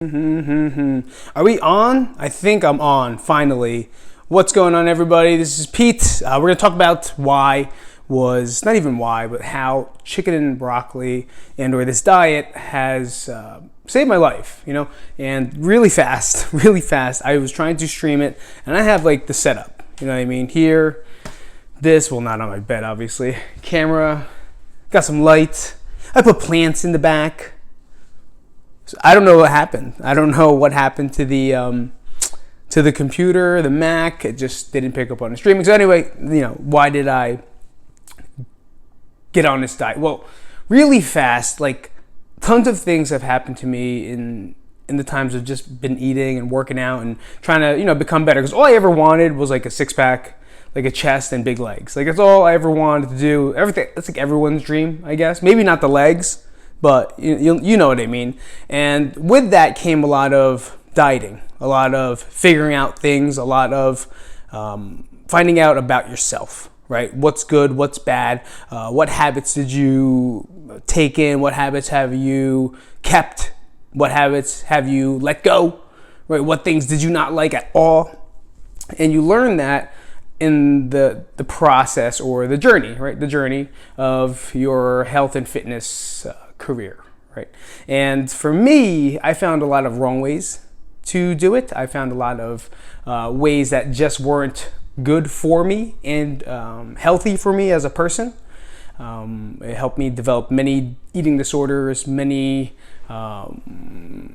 Are we on? I think I'm on, finally. What's going on, everybody? This is Pete. We're going to talk about not even why, but how chicken and broccoli or this diet has saved my life, and really fast, really fast. I was trying to stream it, and I have like the setup, you know what I mean? Here, not on my bed, obviously. Camera, got some light. I put plants in the back. I don't know what happened. I don't know what happened to the computer, the Mac. It just didn't pick up on the streaming. So anyway, why did I get on this diet? Well, really fast, like tons of things have happened to me in the times I've just been eating and working out and trying to, become better. Because all I ever wanted was like a six-pack, like a chest and big legs. Like that's all I ever wanted to do. Everything. That's like everyone's dream, I guess. Maybe not the legs, but you know what I mean. And with that came a lot of dieting, a lot of figuring out things, a lot of finding out about yourself, right? What's good, what's bad, what habits did you take in, what habits have you kept, what habits have you let go, right? What things did you not like at all? And you learn that in the process or the journey, right? The journey of your health and fitness career, right? And for me, I found a lot of wrong ways to do it. I found a lot of ways that just weren't good for me and healthy for me as a person. It helped me develop many eating disorders, many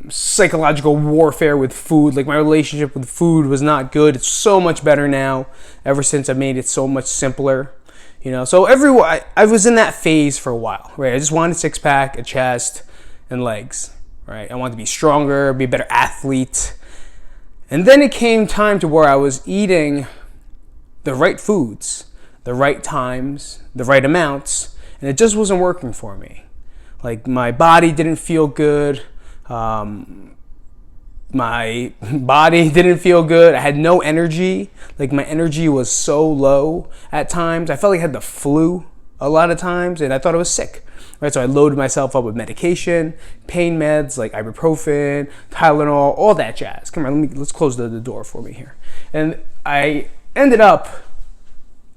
psychological warfare with food. Like my relationship with food was not good. It's so much better now ever since I made it so much simpler. So I was in that phase for a while, right? I just wanted a six-pack, a chest, and legs, right? I wanted to be stronger, be a better athlete. And then it came time to where I was eating the right foods, the right times, the right amounts, and it just wasn't working for me. Like my body didn't feel good. My body didn't feel good. I had no energy. Like my energy was so low at times. I felt like I had the flu a lot of times and I thought I was sick. Right? So I loaded myself up with medication, pain meds like ibuprofen, Tylenol, all that jazz. Come on, let's close the door for me here. And I ended up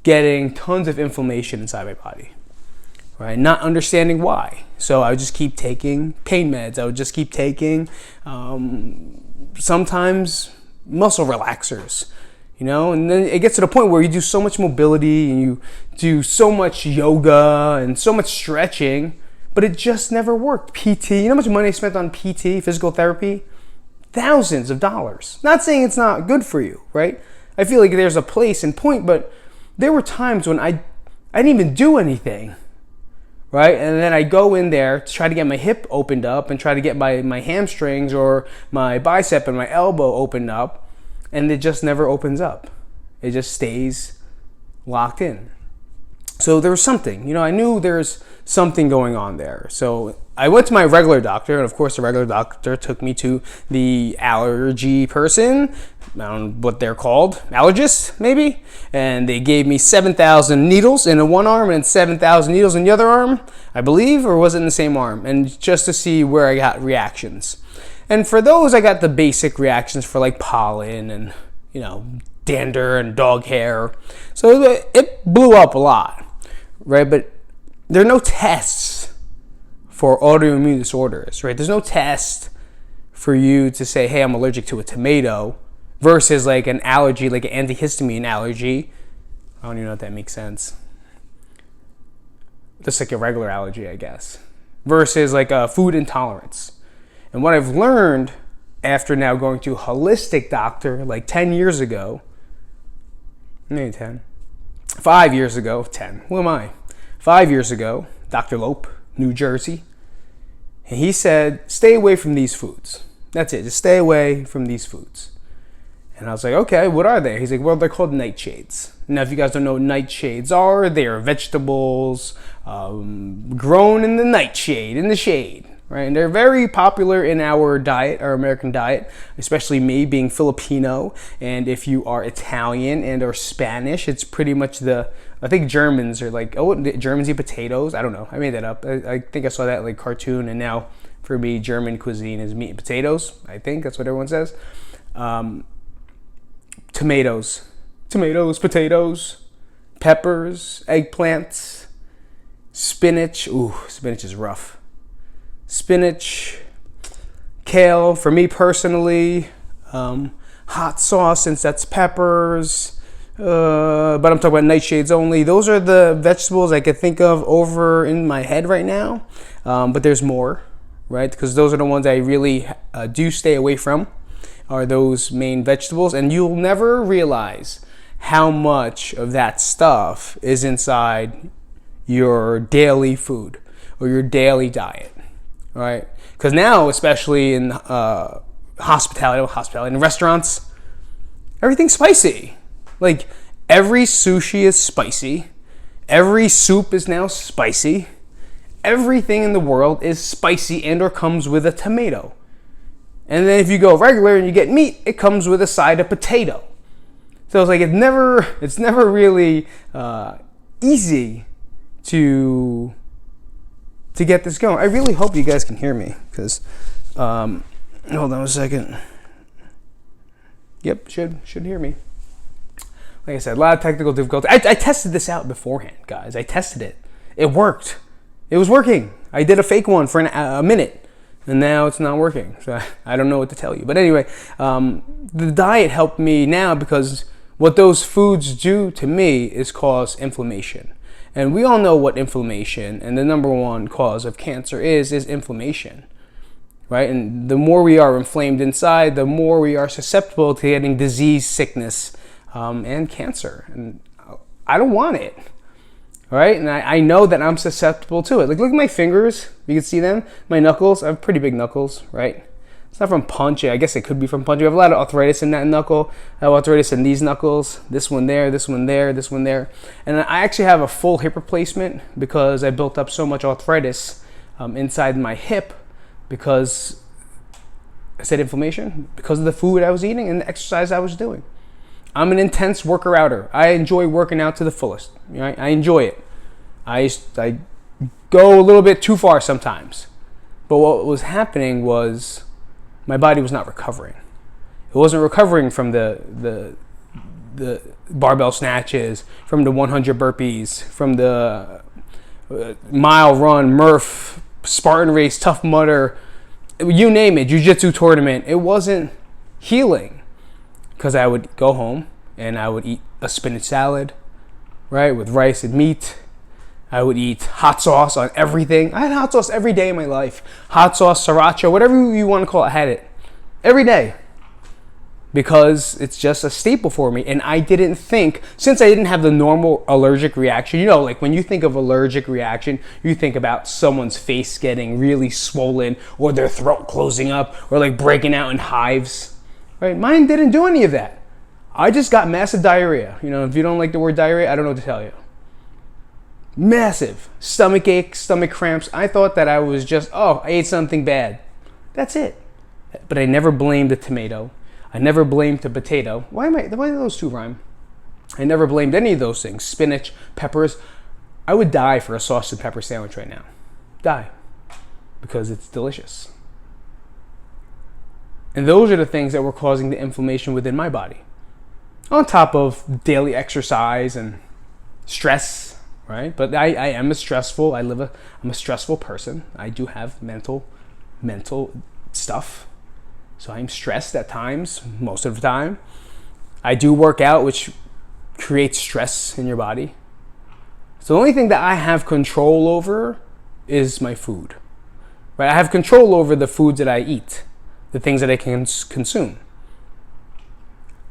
getting tons of inflammation inside my body. Right, not understanding why. So I would just keep taking pain meds. I would just keep taking sometimes muscle relaxers, and then it gets to the point where you do so much mobility and you do so much yoga and so much stretching, but it just never worked. PT, you know how much money I spent on PT, physical therapy? Thousands of dollars. Not saying it's not good for you, right? I feel like there's a place and point, but there were times when I didn't even do anything. Right? And then I go in there to try to get my hip opened up and try to get my hamstrings or my bicep and my elbow opened up, and it just never opens up. It just stays locked in. So there was something, I knew there's something going on there. So I went to my regular doctor, and of course the regular doctor took me to the allergy person. I don't know what they're called, allergists maybe, and they gave me 7,000 needles in one arm and 7,000 needles in the other arm, I believe, or was it in the same arm, and just to see where I got reactions. And for those, I got the basic reactions for like pollen and, dander and dog hair. So it blew up a lot, right? But there are no tests for autoimmune disorders, right? There's no test for you to say, hey, I'm allergic to a tomato, versus like an allergy, like an antihistamine allergy. I don't even know if that makes sense. Just like a regular allergy, I guess. Versus like a food intolerance. And what I've learned after now going to a holistic doctor like 10 years ago, maybe 10, 5 years ago, 10, who am I? 5 years ago, Dr. Lope, New Jersey, and he said, stay away from these foods. That's it, just stay away from these foods. And I was like, okay, what are they? He's like, well, they're called nightshades. Now, if you guys don't know what nightshades are, they are vegetables grown in the nightshade, in the shade, right? And they're very popular in our diet, our American diet, especially me being Filipino. And if you are Italian and or Spanish, it's pretty much I think Germans are like, oh, Germans eat potatoes. I don't know. I made that up. I think I saw that like cartoon, and now For me, German cuisine is meat and potatoes. I think that's what everyone says. Tomatoes, potatoes, peppers, eggplants, spinach. Ooh, spinach is rough. Spinach, kale, for me personally. Hot sauce, since that's peppers. But I'm talking about nightshades only. Those are the vegetables I could think of over in my head right now. But there's more, right? Because those are the ones I really do stay away from, are those main vegetables. And you'll never realize how much of that stuff is inside your daily food or your daily diet, right? Because now, especially in hospitality in restaurants, everything's spicy. Like, every sushi is spicy. Every soup is now spicy. Everything in the world is spicy and or comes with a tomato. And then if you go regular and you get meat, it comes with a side of potato. So it's like it's never really easy to get this going. I really hope you guys can hear me, because hold on a second. Yep, should hear me. Like I said, a lot of technical difficulty. I tested this out beforehand, guys. I tested it. It worked. It was working. I did a fake one for a minute, and now it's not working. So I don't know what to tell you. But anyway, the diet helped me now, because what those foods do to me is cause inflammation. And we all know what inflammation and the number one cause of cancer is inflammation, right? And the more we are inflamed inside, the more we are susceptible to getting disease, sickness, and cancer. And I don't want it, all right? And I know that I'm susceptible to it. Like, look at my fingers. You can see them. My knuckles. I have pretty big knuckles, right? It's not from punching. I guess it could be from punching. I have a lot of arthritis in that knuckle. I have arthritis in these knuckles. This one there, this one there, this one there. And I actually have a full hip replacement because I built up so much arthritis inside my hip, because I said inflammation, because of the food I was eating and the exercise I was doing. I'm an intense worker-outer. I enjoy working out to the fullest. Right? I enjoy it. I go a little bit too far sometimes. But what was happening was my body was not recovering. It wasn't recovering from the barbell snatches, from the 100 burpees, from the mile run, Murph, Spartan race, Tough Mudder, you name it, jiu-jitsu tournament. It wasn't healing, because I would go home and I would eat a spinach salad, right, with rice and meat. I would eat hot sauce on everything. I had hot sauce every day in my life. Hot sauce, sriracha, whatever you want to call it, I had it every day, because it's just a staple for me. And I didn't think, since I didn't have the normal allergic reaction, you know, like when you think of allergic reaction, you think about someone's face getting really swollen, or their throat closing up, or like breaking out in hives, right? Mine didn't do any of that. I just got massive diarrhea. You know, if you don't like the word diarrhea, I don't know what to tell you. Massive stomach ache, stomach cramps. I thought that I was just, I ate something bad. That's it. But I never blamed the tomato. I never blamed the potato. Why do those two rhyme? I never blamed any of those things. Spinach, peppers. I would die for a sausage and pepper sandwich right now. Die. Because it's delicious. And those are the things that were causing the inflammation within my body. On top of daily exercise and stress, right? But I am I'm a stressful person. I do have mental stuff. So I'm stressed at times, most of the time. I do work out, which creates stress in your body. So the only thing that I have control over is my food, right? I have control over the foods that I eat, the things that I can consume.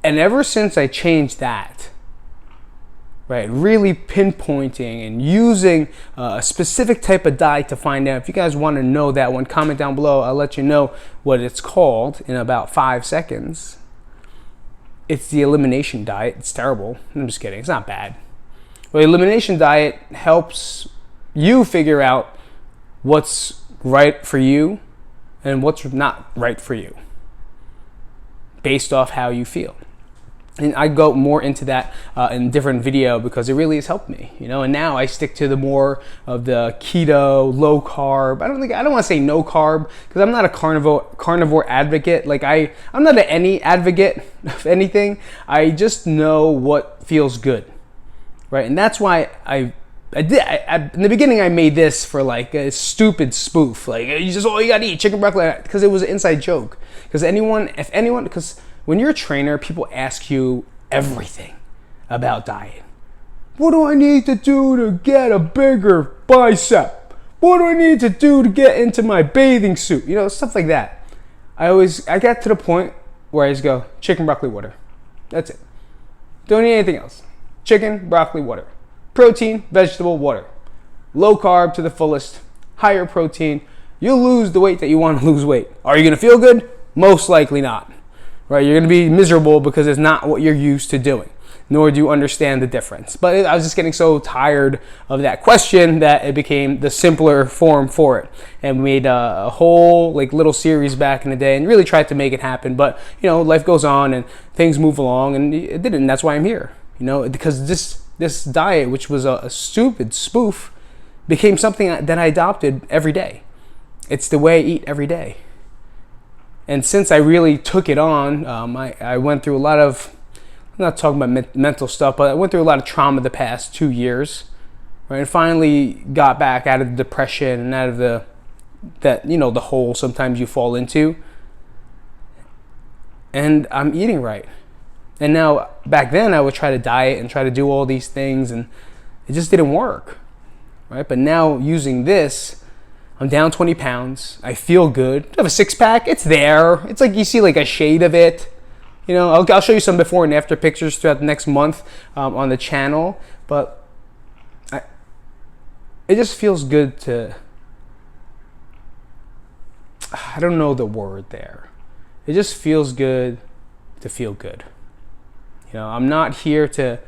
And ever since I changed that, right, really pinpointing and using a specific type of diet to find out. If you guys want to know that one, comment down below. I'll let you know what it's called in about 5 seconds. It's the elimination diet. It's terrible. I'm just kidding. It's not bad. But the elimination diet helps you figure out what's right for you and what's not right for you, based off how you feel. And I go more into that in a different video because it really has helped me, you know. And now I stick to the more of the keto, low carb. I don't want to say no carb because I'm not a carnivore advocate. Like I'm not any advocate of anything. I just know what feels good, right? And that's why in the beginning I made this for like a stupid spoof, like you gotta eat chicken broccoli, because it was an inside joke. Because because when you're a trainer, people ask you everything about diet. What do I need to do to get a bigger bicep? What do I need to do to get into my bathing suit? You know, stuff like that. I got to the point where I just go, chicken, broccoli, water. That's it. Don't need anything else. Chicken, broccoli, water. Protein, vegetable, water. Low carb to the fullest. Higher protein. You'll lose the weight that you want to lose weight. Are you going to feel good? Most likely not. Right? You're going to be miserable because it's not what you're used to doing, nor do you understand the difference. But I was just getting so tired of that question that it became the simpler form for it. And we made a whole like little series back in the day and really tried to make it happen. But, you know, life goes on and things move along, and it didn't. And that's why I'm here, you know, because this diet, which was a stupid spoof, became something that I adopted every day. It's the way I eat every day. And since I really took it on, I went through a lot of, I'm not talking about mental stuff, but I went through a lot of trauma the past 2 years, right? And finally got back out of the depression and out of the hole sometimes you fall into. And I'm eating right. And now, back then, I would try to diet and try to do all these things, and it just didn't work, right? But now, using this, I'm down 20 pounds. I feel good. I have a six-pack. It's there. It's like you see like a shade of it. You know, I'll show you some before and after pictures throughout the next month on the channel. But it just feels good to, I don't know the word there. It just feels good to feel good. You know, I'm not here to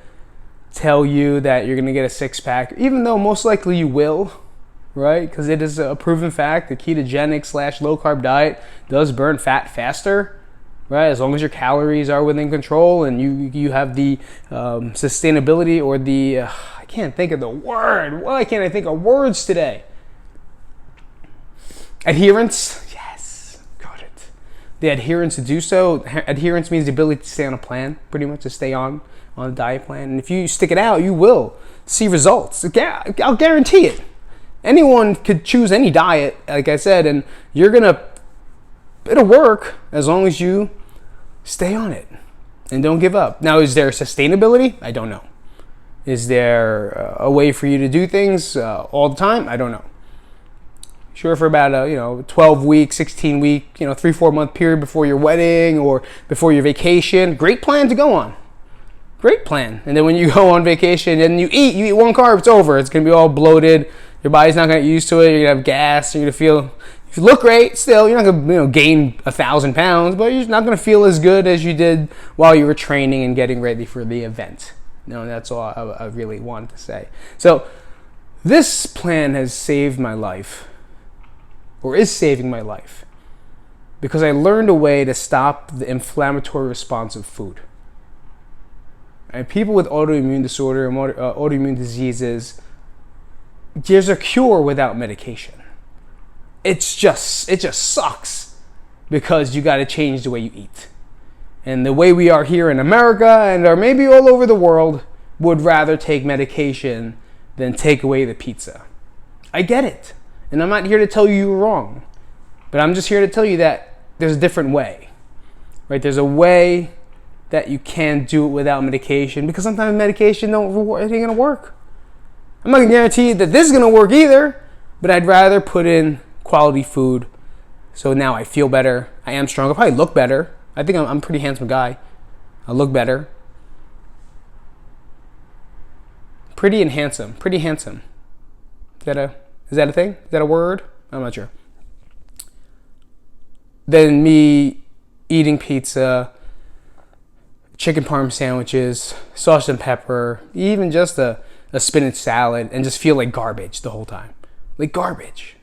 tell you that you're going to get a six-pack, even though most likely you will. Right? Because it is a proven fact, the ketogenic / low carb diet does burn fat faster, right? As long as your calories are within control and you have the sustainability or the, I can't think of the word. Why can't I think of words today? Adherence. Yes, got it. The adherence to do so. Adherence means the ability to stay on a plan, pretty much to stay on a diet plan. And if you stick it out, you will see results. I'll guarantee it. Anyone could choose any diet, like I said, and it'll work as long as you stay on it and don't give up. Now, is there sustainability? I don't know. Is there a way for you to do things all the time? I don't know. Sure, for about a 12-week, 16-week, 3-4 month period before your wedding or before your vacation, great plan to go on. Great plan. And then when you go on vacation and you eat one carb, it's over. It's gonna be all bloated. Your body's not going to get used to it. You're going to have gas. You're going to feel, if you look great still, you're not going to gain 1,000 pounds, but you're not going to feel as good as you did while you were training and getting ready for the event. That's all I really wanted to say. So this plan has saved my life, or is saving my life, because I learned a way to stop the inflammatory response of food. And people with autoimmune disorder and autoimmune diseases, there's a cure without medication. It just sucks because you got to change the way you eat. And the way we are here in America and or maybe all over the world would rather take medication than take away the pizza. I get it. And I'm not here to tell you you're wrong. But I'm just here to tell you that there's a different way. Right? There's a way that you can do it without medication, because sometimes medication it ain't going to work. I'm not going to guarantee that this is going to work either, but I'd rather put in quality food so now I feel better. I am stronger. I probably look better. I think I'm a pretty handsome guy. I look better. Pretty and handsome. Pretty handsome. Is that a thing? Is that a word? I'm not sure. Then me eating pizza, chicken parm sandwiches, sausage and pepper, even just a spinach salad, and just feel like garbage the whole time. Like garbage.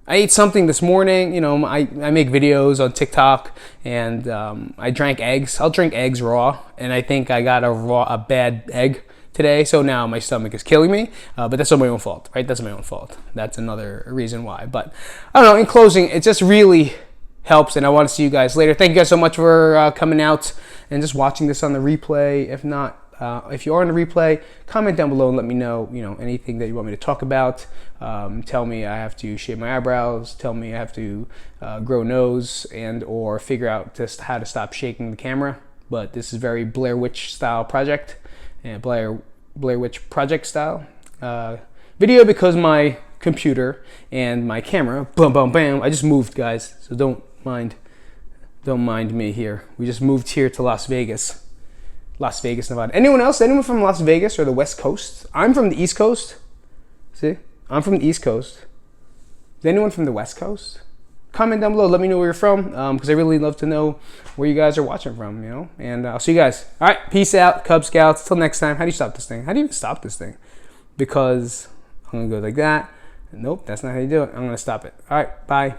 I ate something this morning. You know, I make videos on TikTok, and I drank eggs. I'll drink eggs raw, and I think I got a bad egg today, so now my stomach is killing me. But that's not my own fault, right? That's my own fault. That's another reason why. But I don't know. In closing, it just really helps, and I want to see you guys later. Thank you guys so much for coming out and just watching this on the replay. If not, if you are on the replay, comment down below and let me know, anything that you want me to talk about. Tell me I have to shave my eyebrows. Tell me I have to grow a nose or figure out just how to stop shaking the camera. But this is very Blair Witch style project, and Blair Witch project style video, because my computer and my camera, bam, I just moved, guys. So don't mind me here. We just moved here to Las Vegas, Nevada. Anyone from Las Vegas or the West Coast? I'm from the East Coast. See, I'm from the East Coast. Is anyone from the West Coast? Comment down below. Let me know where you're from, because I really love to know where you guys are watching from, And I'll see you guys. All right, peace out, Cub Scouts. Till next time. How do you stop this thing? How do you even stop this thing? Because I'm going to go like that. Nope, that's not how you do it. I'm going to stop it. All right, bye.